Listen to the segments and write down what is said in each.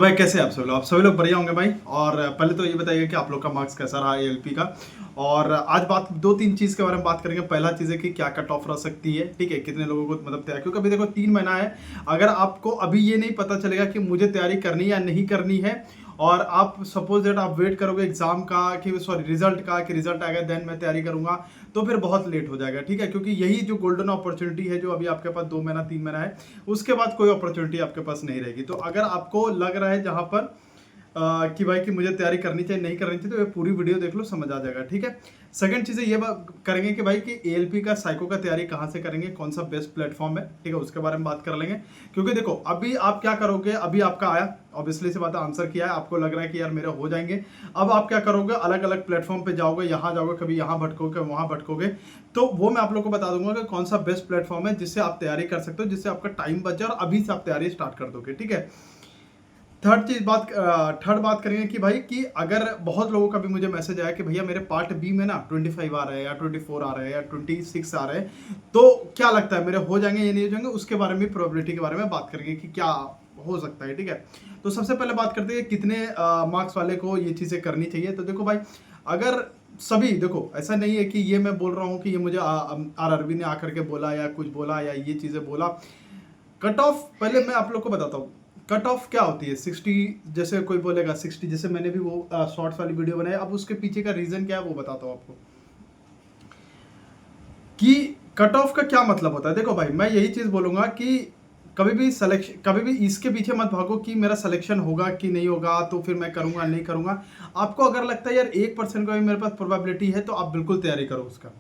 भाई कैसे हैं आप सभी लोग बढ़िया होंगे भाई। और पहले तो ये बताइए कि आप लोग का मार्क्स कैसा रहा एएलपी का। और आज बात दो तीन चीज़ के बारे में बात करेंगे। पहला चीज़ है कि क्या कट ऑफ रह सकती है, ठीक है, कितने लोगों को मतलब तैयारी, क्योंकि अभी देखो 3 महीना है। अगर आपको अभी ये नहीं पता चलेगा कि मुझे तैयारी करनी या नहीं करनी है, और आप सपोज दैट आप वेट करोगे एग्जाम का कि सॉरी रिजल्ट का कि रिजल्ट आएगा देन मैं तैयारी करूंगा, तो फिर बहुत लेट हो जाएगा, ठीक है। क्योंकि यही जो गोल्डन अपॉर्चुनिटी है जो अभी आपके पास 2 महीना 3 महीना है, उसके बाद कोई अपॉर्चुनिटी आपके पास नहीं रहेगी। तो अगर आपको लग रहा है जहां पर कि भाई कि मुझे तैयारी करनी चाहिए नहीं करनी चाहिए, तो ये पूरी वीडियो देख लो, समझ आ जाएगा, ठीक है। सेकंड चीज़ ये करेंगे कि भाई कि एएलपी का साइको का तैयारी कहाँ से करेंगे, कौन सा बेस्ट प्लेटफॉर्म है, ठीक है, उसके बारे में बात कर लेंगे। क्योंकि देखो अभी आप क्या करोगे, अभी आपका आया ऑब्वियसली से बात है, आंसर किया है, आपको लग रहा है कि यार मेरे हो जाएंगे। अब आप क्या करोगे, अलग अलग प्लेटफॉर्म पे जाओगे, यहाँ जाओगे, कभी यहाँ भटकोगे वहाँ भटकोगे। तो वो मैं आप लोग को बता दूंगा कि कौन सा बेस्ट प्लेटफॉर्म है जिससे आप तैयारी कर सकते हो, जिससे आपका टाइम बच जाए और अभी से आप तैयारी स्टार्ट कर दोगे, ठीक है। थर्ड बात करेंगे कि भाई कि अगर बहुत लोगों का भी मुझे मैसेज आया कि भैया मेरे पार्ट बी में ना 25 आ रहे हैं या 24 आ रहे हैं या 26 आ रहे हैं, तो क्या लगता है मेरे हो जाएंगे या नहीं हो जाएंगे, उसके बारे में प्रोबेबिलिटी के बारे में बात करेंगे कि क्या हो सकता है, ठीक है। तो सबसे पहले बात करते हैं कितने मार्क्स वाले को ये चीज़ें करनी चाहिए। तो देखो भाई, अगर सभी देखो, ऐसा नहीं है कि ये मैं बोल रहा हूँ कि ये मुझे आरआरबी ने आकर के बोला या कुछ बोला या ये चीज़ें बोला। कट ऑफ पहले मैं आप लोग को बताता हूँ, कट ऑफ क्या होती है। 60, जैसे कोई बोलेगा 60, जैसे मैंने भी वो शॉर्ट्स वाली वीडियो बनाई, अब उसके पीछे का रीजन क्या है वो बताता हूँ आपको कि कट ऑफ का क्या मतलब होता है। देखो भाई, मैं यही चीज बोलूंगा कि कभी भी इसके पीछे मत भागो कि मेरा सिलेक्शन होगा कि नहीं होगा, तो फिर मैं करूंगा नहीं करूंगा। आपको अगर लगता है यार 1% का भी मेरे पास प्रोबेबिलिटी है, तो आप बिल्कुल तैयारी करो उसका।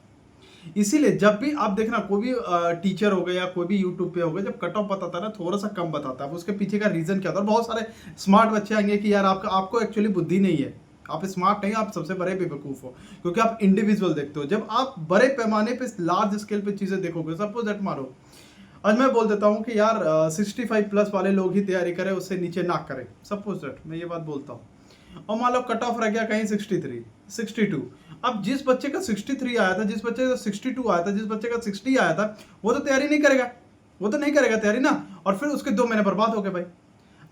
इसीलिए जब भी आप देखना कोई भी टीचर हो गया या कोई भी यूट्यूब पे हो गया, जब कट ऑफ बताता है ना थोड़ा सा कम बताता है, अब उसके पीछे का रीजन क्या होता है। बहुत सारे स्मार्ट बच्चे आएंगे कि यार आपको एक्चुअली बुद्धि नहीं है, आप स्मार्ट नहीं, आप सबसे बड़े बेवकूफ हो, क्योंकि आप इंडिविजुअल देखते हो। जब आप बड़े पैमाने पे लार्ज स्केल पे चीजें देखोगे, सपोज दैट मारो आज मैं बोल देता हूँ कि यार 65+ वाले लोग ही तैयारी करें, उससे नीचे ना करें, सपोज दैट मैं ये बात बोलता हूँ। और मान लो कट ऑफ रह गया कहीं 63, 62। अब जिस बच्चे का 63 आया था, जिस बच्चे का 62 आया था, जिस बच्चे का 60 आया था, वो तो तैयारी नहीं करेगा, वो तो नहीं करेगा तैयारी ना, और फिर उसके 2 महीने बर्बाद हो गए भाई।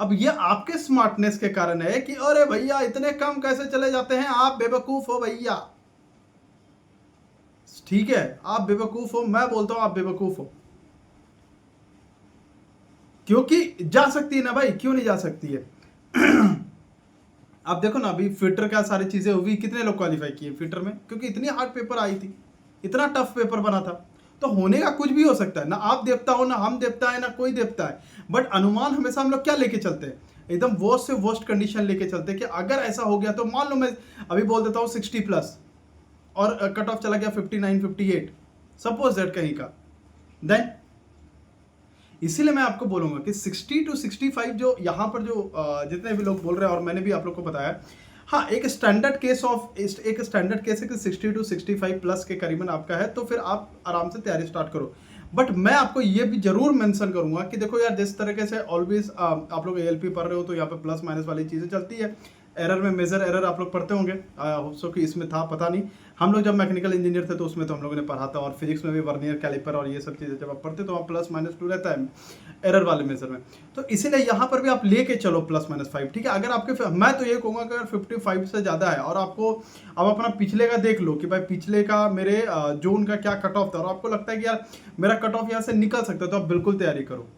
अब ये आपके स्मार्टनेस के कारण है कि अरे भैया इतने कम कैसे चले जाते हैं, आप बेवकूफ हो भैया, ठीक है, आप बेवकूफ हो, मैं बोलता हूं आप बेवकूफ हो। क्योंकि जा सकती है ना भाई, क्यों नहीं जा सकती है। आप देखो ना, अभी फिटर का सारी चीजें हुई, कितने लोग क्वालिफाई किए फिटर में, क्योंकि इतनी हार्ड पेपर आई थी, इतना टफ पेपर बना था। तो होने का कुछ भी हो सकता है ना, आप देवता हो ना हम देवता है ना कोई देवता है, बट अनुमान हमेशा हम लोग क्या लेके चलते हैं, एकदम वर्स्ट से वर्स्ट कंडीशन लेके चलते हैं कि अगर ऐसा हो गया तो मान लो मैं अभी बोल देता हूँ 60+ और कट ऑफ चला गया 59 58, सपोज दैट कहीं का, देन इसीलिए मैं आपको बोलूंगा कि 60 to 65 जो यहाँ पर जो जितने भी लोग बोल रहे हैं, और मैंने भी आप लोग को बताया, हाँ एक स्टैंडर्ड केस है कि 60 to 65+ के करीबन आपका है, तो फिर आप आराम से तैयारी स्टार्ट करो। बट मैं आपको ये भी जरूर मेंशन करूंगा कि देखो यार, जिस तरीके से ऑलवेज आप लोग एएलपी पढ़ रहे हो, तो यहाँ पे प्लस माइनस वाली चीजें चलती है। एरर में मेजर एरर आप लोग पढ़ते होंगे, सो कि इसमें था पता नहीं। हम लोग जब मैकेनिकल इंजीनियर थे तो उसमें तो हम लोगों ने पढ़ा था, और फिजिक्स में भी वर्नियर कैलिपर और ये सब चीज़ें जब आप पढ़ते तो वहाँ +-2 रहता है एरर वाले मेजर में। तो इसीलिए यहाँ पर भी आप लेके चलो +-5, ठीक है। अगर आपके, मैं तो ये कहूँगा कि अगर 55 से ज़्यादा है और आपको अब अपना पिछले का देख लो कि भाई पिछले का मेरे जोन का क्या कट ऑफ था, और आपको लगता है कि यार मेरा कट ऑफ यहाँ से निकल सकता है, तो आप बिल्कुल तैयारी करो।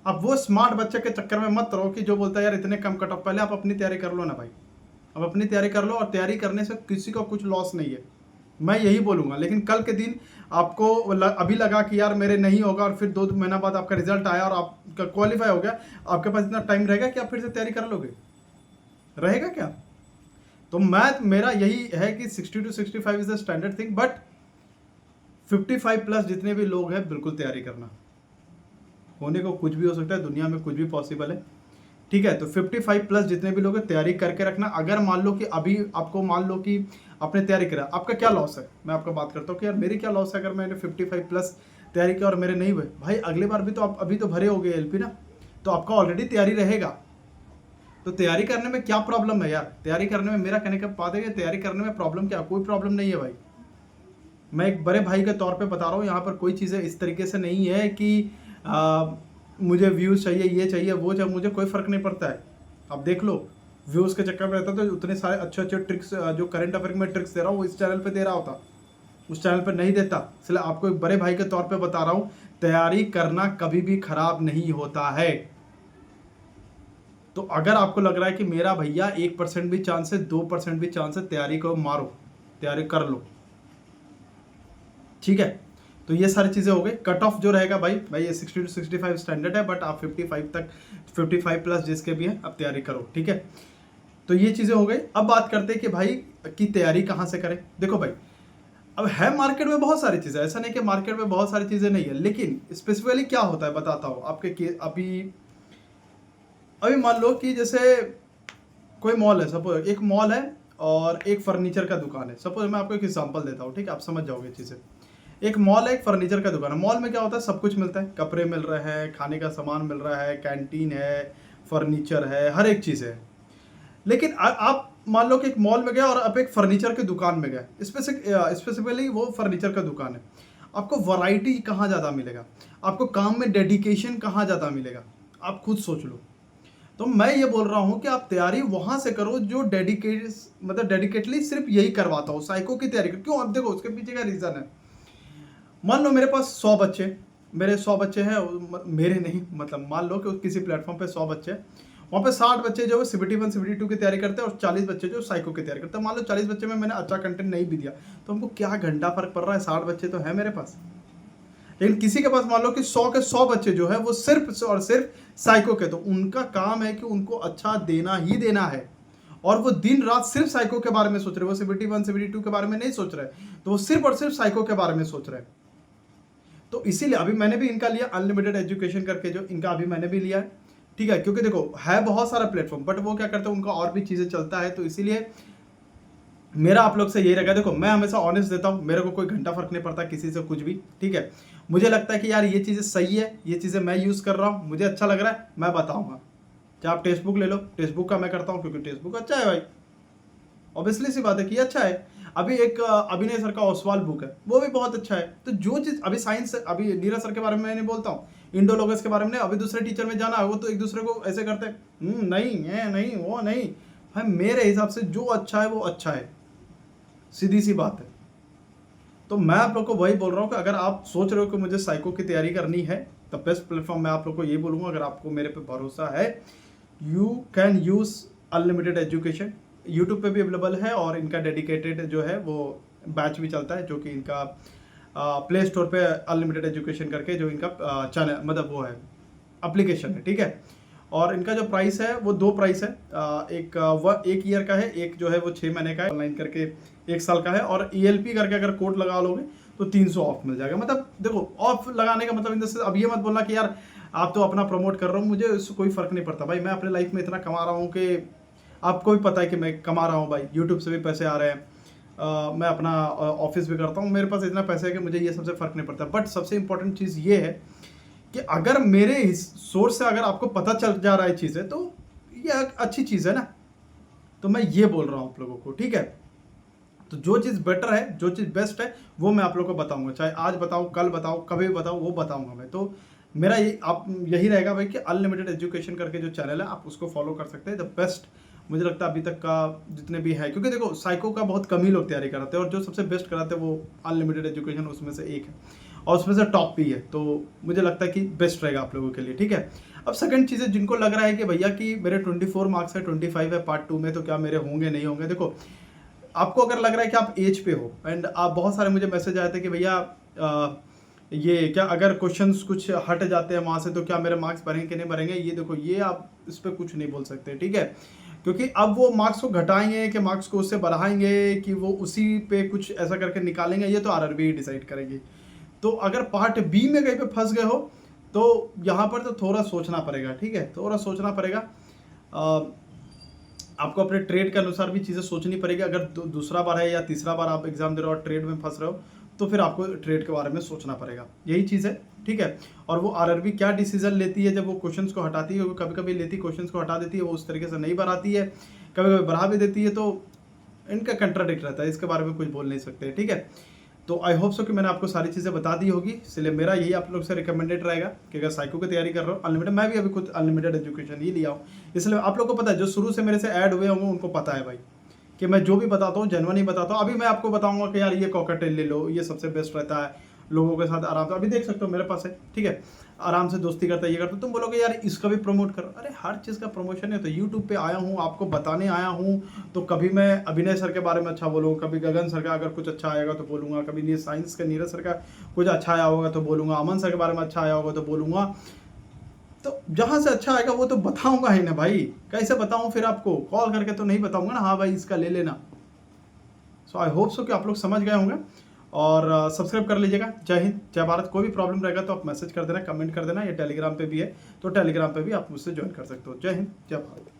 अब वो स्मार्ट बच्चे के चक्कर में मत रहो कि जो बोलता है यार इतने कम कट ऑफ, पहले आप अपनी तैयारी कर लो ना भाई, अब अपनी तैयारी कर लो, और तैयारी करने से किसी का कुछ लॉस नहीं है, मैं यही बोलूंगा। लेकिन कल के दिन आपको अभी लगा कि यार मेरे नहीं होगा, और फिर 2 महीना बाद आपका रिजल्ट आया और आपका क्वालिफाई हो गया, आपके पास इतना टाइम रहेगा कि आप फिर से तैयारी कर लोगे, रहेगा क्या। तो मेरा यही है कि 60 to 65 is the standard thing, but 55+ जितने भी लोग हैं बिल्कुल तैयारी करना, होने को कुछ भी हो सकता है, दुनिया में कुछ भी पॉसिबल है, ठीक है। तो 55+ जितने भी लोग हैं तैयारी करके रखना। अगर मान लो कि अभी आपको मान लो कि आपने तैयारी करा, आपका क्या लॉस है, मैं आपको बात करता हूँ कि यार मेरी क्या लॉस है अगर मैंने 55+ तैयारी की और मेरे नहीं हुए, भाई अगले बार भी तो आप अभी तो भरे हो गए एलपी ना, तो आपका ऑलरेडी तैयारी रहेगा। तो तैयारी करने में क्या प्रॉब्लम है यार, तैयारी करने में, मेरा कहने का बात है कि तैयारी करने में प्रॉब्लम क्या, कोई प्रॉब्लम नहीं है भाई। मैं एक बड़े भाई के तौर पे बता रहा हूँ, यहाँ पर कोई चीज़ें इस तरीके से नहीं है कि मुझे व्यूज़ चाहिए, ये चाहिए वो चाहिए, मुझे कोई फ़र्क नहीं पड़ता है। आप देख लो, व्यूज़ के चक्कर में रहता तो उतने सारे अच्छे अच्छे ट्रिक्स जो करंट अफेयर में ट्रिक्स दे रहा हूँ वो इस चैनल पे दे रहा होता, उस चैनल पर नहीं देता। इसलिए आपको एक बड़े भाई के तौर पे बता रहा हूँ, तैयारी करना कभी भी खराब नहीं होता है। तो अगर आपको लग रहा है कि मेरा भैया 1% भी चांस है, 2% भी चांस है, तैयारी को मारो, तैयारी कर लो, ठीक है। तो ये सारी चीज़ें हो गई। कट ऑफ जो रहेगा भाई ये 60 to 65 स्टैंडर्ड है, बट आप 55 तक, 55 प्लस जिसके भी है, आप तैयारी करो, ठीक है। तो ये चीज़ें हो गई। अब बात करते हैं कि भाई की तैयारी कहाँ से करें। देखो भाई, अब है मार्केट में बहुत सारी चीज़ें, ऐसा नहीं कि मार्केट में बहुत सारी चीज़ें नहीं है, लेकिन स्पेसिफिकली क्या होता है बताता हूँ आपके। अभी मान लो कि जैसे कोई मॉल है, सपोज एक मॉल है और एक फर्नीचर का दुकान है। सपोज मैं आपको एक एग्जांपल देता हूँ, ठीक है, आप समझ जाओगे चीज़ें। एक मॉल है, एक फर्नीचर का दुकान है। मॉल में क्या होता है, सब कुछ मिलता है, कपड़े मिल रहे हैं, खाने का सामान मिल रहा है, कैंटीन है, फर्नीचर है, हर एक चीज़ है। लेकिन आप मान लो कि एक मॉल में गए और आप एक फर्नीचर की दुकान में गए, स्पेसिफिकली वो फर्नीचर का दुकान है, आपको वैरायटी कहाँ ज़्यादा मिलेगा, आपको काम में डेडिकेशन कहाँ ज़्यादा मिलेगा, आप खुद सोच लो। तो मैं ये बोल रहा हूँ कि आप तैयारी वहाँ से करो जो डेडिकेटली सिर्फ यही करवाता हो, साइको की तैयारी करो। क्यों, अब देखो उसके पीछे का रीज़न है। मान लो मेरे पास 100 बच्चे, मेरे 100 बच्चे हैं, मेरे नहीं, मतलब मान लो कि किसी प्लेटफॉर्म पे 100 बच्चे, वहाँ पे 60 बच्चे जो है CBT 1 CBT 2 की तैयारी करते हैं और 40 बच्चे जो साइको की तैयारी करते हैं। मान लो 40 बच्चे में मैंने अच्छा कंटेंट नहीं भी दिया तो हमको क्या घंटा फर्क पड़ रहा है, 60 बच्चे तो है मेरे पास। लेकिन किसी के पास मान लो कि 100 के 100 बच्चे जो है वो सिर्फ और सिर्फ साइको के, तो उनका काम है कि उनको अच्छा देना ही देना है, और वो दिन रात सिर्फ साइको के बारे में सोच रहे हैं, वो CBT 1 CBT 2 के बारे में नहीं सोच रहे, तो वो सिर्फ और सिर्फ साइको के बारे में सोच रहे हैं। तो इसीलिए अभी मैंने भी इनका लिया अनलिमिटेड एजुकेशन करके, जो इनका अभी मैंने भी लिया है, ठीक है। क्योंकि देखो है बहुत सारा प्लेटफॉर्म, बट वो क्या करते हैं, उनका और भी चीज़ें चलता है, तो इसीलिए मेरा आप लोग से यही रहेगा। देखो मैं हमेशा ऑनेस्ट देता हूँ, मेरे को कोई घंटा फर्क नहीं पड़ता किसी से कुछ भी, ठीक है। मुझे लगता है कि यार ये चीज़ें सही है, ये चीज़ें मैं यूज़ कर रहा हूँ, मुझे अच्छा लग रहा है, मैं बताऊँगा। चाहे आप टेक्स्ट बुक ले लो, टेक्स्ट बुक का मैं करता हूँ क्योंकि टेक्स्ट बुक अच्छा है भाई, ऑब्वियसली सी बात है कि अच्छा है। अभी एक अभिनय सर का ओसवाल बुक है, वो भी बहुत अच्छा है। तो जो चीज़ अभी साइंस, अभी नीरज सर के बारे में मैं नहीं बोलता हूँ, इंडोलॉगस के बारे में नहीं, अभी दूसरे टीचर में जाना है, वो तो एक दूसरे को ऐसे करते हैं, नहीं है, नहीं वो नहीं। भाई मेरे हिसाब से जो अच्छा है वो अच्छा है, सीधी सी बात है। तो मैं आप लोग को वही बोल रहा हूँ कि अगर आप सोच रहे हो कि मुझे साइको की तैयारी करनी है, तो बेस्ट प्लेटफॉर्म मैं आप लोग को ये बोलूँगा, अगर आपको मेरे पे भरोसा है, you can use unlimited education. YouTube पे भी अवेलेबल है और इनका डेडिकेटेड जो है वो बैच भी चलता है, जो कि इनका प्ले स्टोर पे अनलिमिटेड एजुकेशन करके जो इनका चैनल, मतलब वो है एप्लीकेशन है, ठीक है। और इनका जो प्राइस है वो 2 प्राइस है, एक ईयर का है, एक जो है वो 6 महीने का है, ऑनलाइन करके 1 साल का है, और ELP करके अगर कोड लगा लोगे तो 300 ऑफ मिल जाएगा। मतलब देखो ऑफ लगाने का मतलब इन से अब ये मत बोलना कि यार आप तो अपना प्रमोट कर रहा हूँ, मुझे इससे कोई फर्क नहीं पड़ता भाई। मैं अपने लाइफ में इतना कमा रहा हूँ कि आपको भी पता है कि मैं कमा रहा हूँ भाई, यूट्यूब से भी पैसे आ रहे हैं, मैं अपना ऑफिस भी करता हूँ, मेरे पास इतना पैसा है कि मुझे ये सबसे फ़र्क नहीं पड़ता। बट सबसे इंपॉर्टेंट चीज़ ये है कि अगर मेरे सोर्स से अगर आपको पता चल जा रहा है चीज़ें, तो ये अच्छी चीज़ है ना। तो मैं ये बोल रहा हूँ आप लोगों को, ठीक है। तो जो चीज़ बेटर है, जो चीज़ बेस्ट है, वो मैं आप लोगों को बताऊंगा, चाहे आज बताऊँ, कल बताऊँ, कभी बताऊँ, वो बताऊंगा मैं। तो मेरा यही रहेगा भाई कि अनलिमिटेड एजुकेशन करके जो चैनल है आप उसको फॉलो कर सकते हैं। द बेस्ट मुझे लगता है अभी तक का जितने भी है, क्योंकि देखो साइको का बहुत कम ही लोग तैयारी कराते हैं, और जो सबसे बेस्ट कराते हैं वो अनलिमिटेड एजुकेशन उसमें से एक है, और उसमें से टॉप भी है। तो मुझे लगता है कि बेस्ट रहेगा आप लोगों के लिए, ठीक है। अब सेकंड चीज़ है, जिनको लग रहा है कि भैया कि मेरे 24 मार्क्स है, 25 है पार्ट 2 में, तो क्या मेरे होंगे नहीं होंगे। देखो आपको अगर लग रहा है कि आप एज पे हो, एंड आप बहुत सारे मुझे मैसेज आए थे कि भैया ये क्या अगर क्वेश्चंस कुछ हट जाते हैं वहाँ से तो क्या मेरे मार्क्स बढ़ेंगे कि नहीं बढ़ेंगे। ये देखो, ये आप इस पर कुछ नहीं बोल सकते, ठीक है, क्योंकि अब वो मार्क्स को घटाएंगे कि मार्क्स को उससे बढ़ाएंगे कि वो उसी पे कुछ ऐसा करके निकालेंगे, ये तो RRB ही डिसाइड करेंगे। तो अगर पार्ट बी में कहीं पे फंस गए हो तो यहाँ पर तो थोड़ा सोचना पड़ेगा, ठीक है, थोड़ा सोचना पड़ेगा। आपको अपने ट्रेड के अनुसार भी चीज़ें सोचनी पड़ेगी। अगर दूसरा बार है या तीसरा बार आप एग्जाम दे रहे हो और ट्रेड में फंस रहे हो, तो फिर आपको ट्रेड के बारे में सोचना पड़ेगा, यही चीज़ है, ठीक है। और वो RRB क्या डिसीजन लेती है जब वो क्वेश्चंस को हटाती है, वो कभी कभी लेती क्वेश्चंस को हटा देती है, वो उस तरीके से नहीं बढ़ाती है, कभी कभी बढ़ा भी देती है, तो इनका कंट्राडिक्ट रहता है, इसके बारे में कुछ बोल नहीं सकते, ठीक है। तो आई होप सो कि मैंने आपको सारी चीज़ें बता दी होगी, इसलिए मेरा यही आप लोग से रिकमेंडेड रहेगा कि अगर साइको की तैयारी कर रहे हो अनलिमिटेड, मैं भी अभी खुद अनलिमिटेड एजुकेशन ही लिया हूँ, इसलिए आप लोग को पता है, जो शुरू से मेरे से ऐड हुए होंगे उनको पता है भाई कि मैं जो भी बताता हूँ जेन्युइन ही बताता हूँ। अभी मैं आपको बताऊंगा कि यार ये कॉकटेल ले लो, ये सबसे बेस्ट रहता है, लोगों के साथ आराम से, अभी देख सकते हो मेरे पास है, ठीक है, आराम से दोस्ती करता है, ये करता है, तुम बोलोगे यार इसका भी प्रमोट करो, अरे हर चीज़ का प्रमोशन है, तो यूट्यूब पे आया हूँ, आपको बताने आया हूँ, तो कभी मैं अभिनय सर के बारे में अच्छा बोलूँगा, कभी गगन सर का अगर कुछ अच्छा आएगा तो बोलूँगा, कभी साइंस के नीरज सर का कुछ अच्छा आया होगा तो बोलूँगा, अमन सर के बारे में अच्छा आया होगा तो बोलूँगा, तो जहाँ से अच्छा आएगा वो तो बताऊँगा ही ना भाई, कैसे बताऊँ फिर आपको, कॉल करके तो नहीं बताऊँगा ना, हाँ भाई इसका ले लेना। सो आई होप सो कि आप लोग समझ गए होंगे, और सब्सक्राइब कर लीजिएगा। जय हिंद, जय भारत। कोई भी प्रॉब्लम रहेगा तो आप मैसेज कर देना, कमेंट कर देना, ये टेलीग्राम पे भी है, तो टेलीग्राम पे भी आप मुझसे ज्वाइन कर सकते हो। जय हिंद, जय भारत।